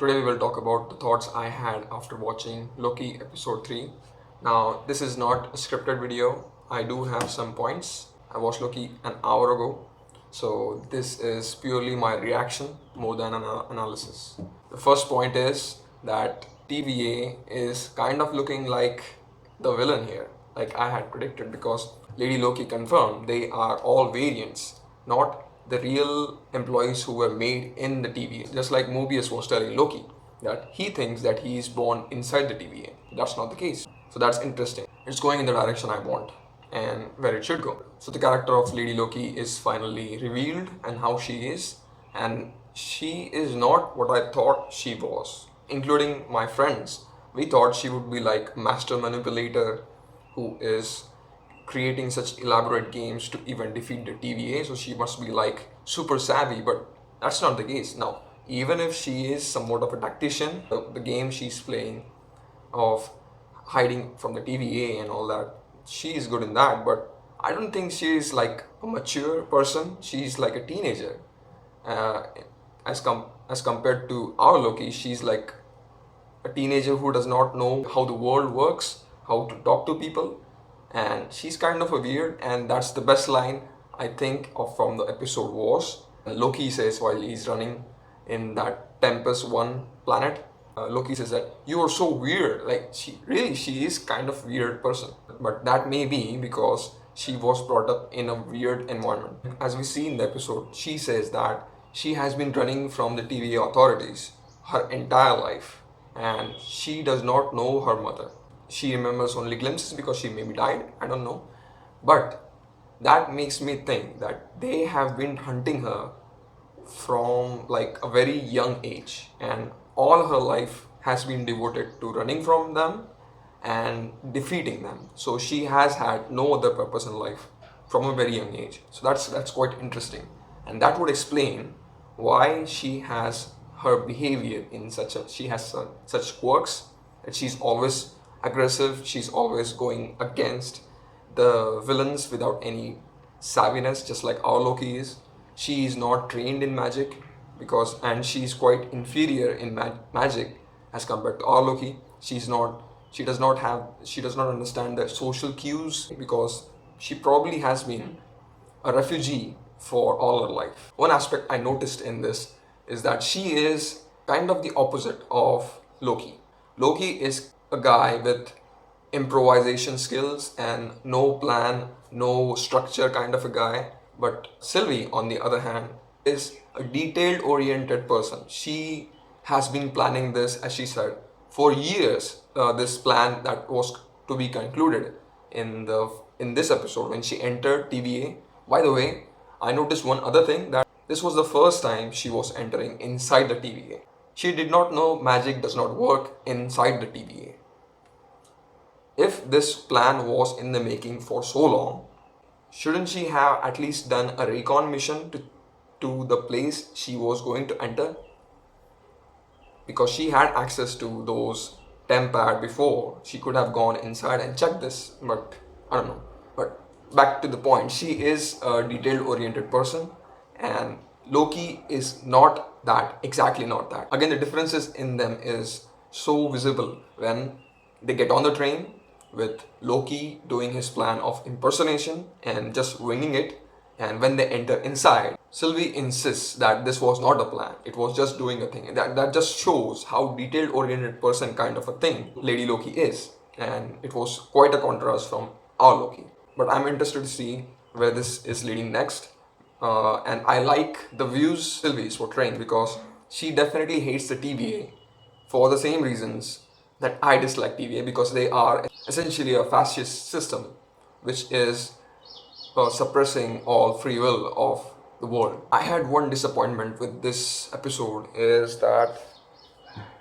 Today we will talk about the thoughts I had after watching Loki episode 3. Now, this is not a scripted video. I do have some points. I watched Loki an hour ago, so this is purely my reaction more than an analysis. The first point is that TVA is kind of looking like the villain here, like I had predicted, because Lady Loki confirmed they are all variants, not the real employees who were made in the TVA. Just like Mobius was telling Loki that he thinks that he is born inside the TVA. That's not the case. So that's interesting. It's going in the direction I want and where it should go. So the character of Lady Loki is finally revealed and how she is, and she is not what I thought she was. Including my friends, we thought she would be like master manipulator who is creating such elaborate games to even defeat the TVA, so she must be like super savvy, but that's not the case. Now, even if she is somewhat of a tactician, the game she's playing of hiding from the TVA and all that, she is good in that, but I don't think she is like a mature person. She's like a teenager. Uh, as compared to our Loki, she's like a teenager who does not know how the world works, how to talk to people, and she's kind of a weird. And that's the best line I think of from the episode was Loki says while he's running in that Tempest 1 planet. Loki says that you are so weird. Like she is kind of weird person, but that may be because she was brought up in a weird environment. As we see in the episode, she says that she has been running from the TVA authorities her entire life, and she does not know her mother. She remembers only glimpses because she maybe died, I don't know. But that makes me think that they have been hunting her from like a very young age, and all her life has been devoted to running from them and defeating them. So she has had no other purpose in life from a very young age. So that's quite interesting, and that would explain why she has her behavior in she has such quirks, that she's always aggressive, she's always going against the villains without any savviness, just like our Loki is. She is not trained in magic and she's quite inferior in magic as compared to our Loki. She does not understand the social cues because she probably has been a refugee for all her life. One aspect I noticed in this is that she is kind of the opposite of Loki. Loki is a guy with improvisation skills and no plan, no structure kind of a guy. But Sylvie, on the other hand, is a detailed oriented person. She has been planning this, as she said, for years. This plan that was to be concluded in this episode when she entered TVA. By the way, I noticed one other thing, that this was the first time she was entering inside the TVA. She did not know magic does not work inside the TVA. If this plan was in the making for so long, shouldn't she have at least done a recon mission to the place she was going to enter? Because she had access to those TemPad before, she could have gone inside and checked this, but I don't know. But back to the point, she is a detailed oriented person, and Loki is not that, exactly not that. Again, the differences in them is so visible when they get on the train with Loki doing his plan of impersonation and just winging it, and when they enter inside, Sylvie insists that this was not a plan, it was just doing a thing. That just shows how detailed oriented person kind of a thing Lady Loki is, and it was quite a contrast from our Loki. But I'm interested to see where this is leading next, and I like the views Sylvie is portraying because she definitely hates the TVA for the same reasons that I dislike TVA, because they are essentially a fascist system which is suppressing all free will of the world. I had one disappointment with this episode, is that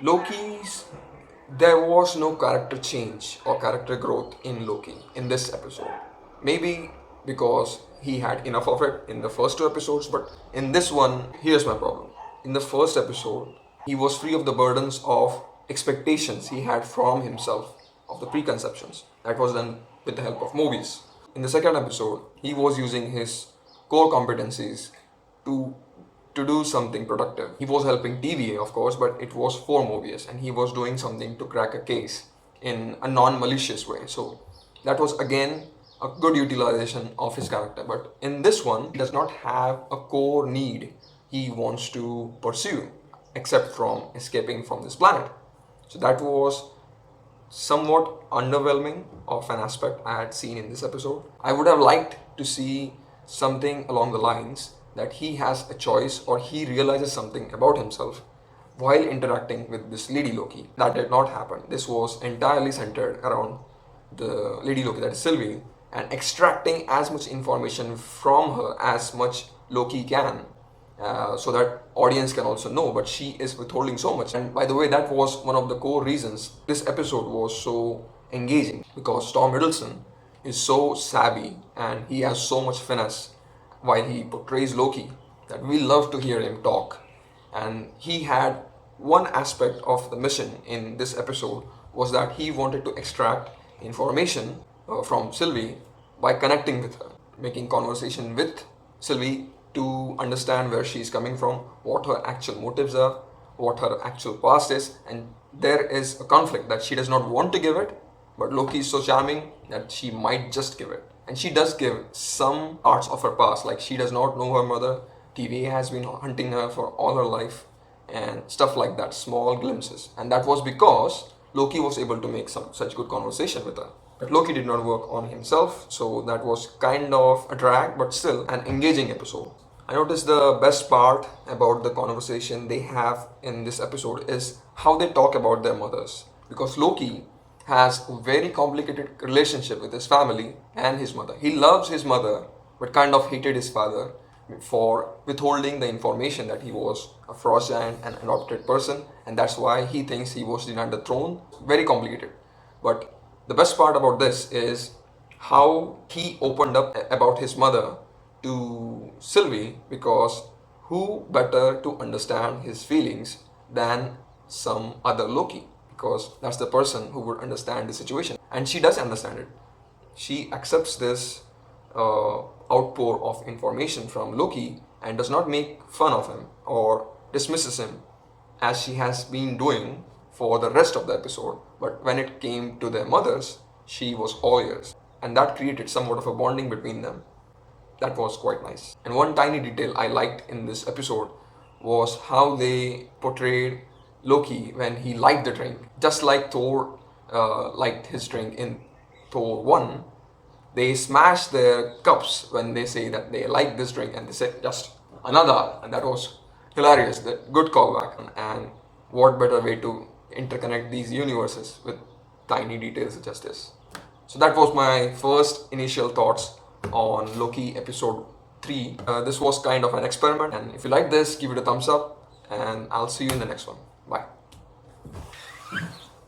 Loki's there was no character change or character growth in Loki in this episode. Maybe because he had enough of it in the first two episodes, but in this one, here's my problem. In the first episode, he was free of the burdens of expectations he had from himself, of the preconceptions. That was done with the help of movies. In the second episode, he was using his core competencies to to do something productive. He was helping TVA, of course, but it was for Mobius, and he was doing something to crack a case in a non-malicious way. So that was again a good utilization of his character. But in this one, he does not have a core need he wants to pursue except from escaping from this planet. So that was somewhat underwhelming of an aspect I had seen in this episode. I would have liked to see something along the lines that he has a choice or he realizes something about himself while interacting with this Lady Loki. That did not happen. This was entirely centered around the Lady Loki, that is Sylvie, and extracting as much information from her as much Loki can, so that audience can also know, but she is withholding so much. And by the way, that was one of the core reasons this episode was so engaging, because Tom Hiddleston is so savvy and he has so much finesse while he portrays Loki that we love to hear him talk. And he had one aspect of the mission in this episode was that he wanted to extract information from Sylvie by connecting with her, making conversation with Sylvie to understand where she is coming from, what her actual motives are, what her actual past is. And there is a conflict that she does not want to give it, but Loki is so charming that she might just give it. And she does give some parts of her past, like she does not know her mother, TVA has been hunting her for all her life, and stuff like that, small glimpses. And that was because Loki was able to make such good conversation with her. But Loki did not work on himself, so that was kind of a drag, but still an engaging episode. I noticed the best part about the conversation they have in this episode is how they talk about their mothers. Because Loki has a very complicated relationship with his family and his mother. He loves his mother, but kind of hated his father for withholding the information that he was a frost giant and adopted person, and that's why he thinks he was denied the throne. Very complicated. But the best part about this is how he opened up about his mother to Sylvie, because who better to understand his feelings than some other Loki, because that's the person who would understand the situation, and she does understand it. She accepts this outpour of information from Loki and does not make fun of him or dismisses him as she has been doing for the rest of the episode. But when it came to their mothers, she was all ears, and that created somewhat of a bonding between them. That was quite nice. And one tiny detail I liked in this episode was how they portrayed Loki when he liked the drink. Just like Thor liked his drink in Thor 1, they smash their cups when they say that they like this drink, and they say just another, and that was hilarious. That good callback. And what better way to interconnect these universes with tiny details such as this. So that was my first initial thoughts on Loki episode 3. This was kind of an experiment, and if you like this, give it a thumbs up, and I'll see you in the next one. Bye.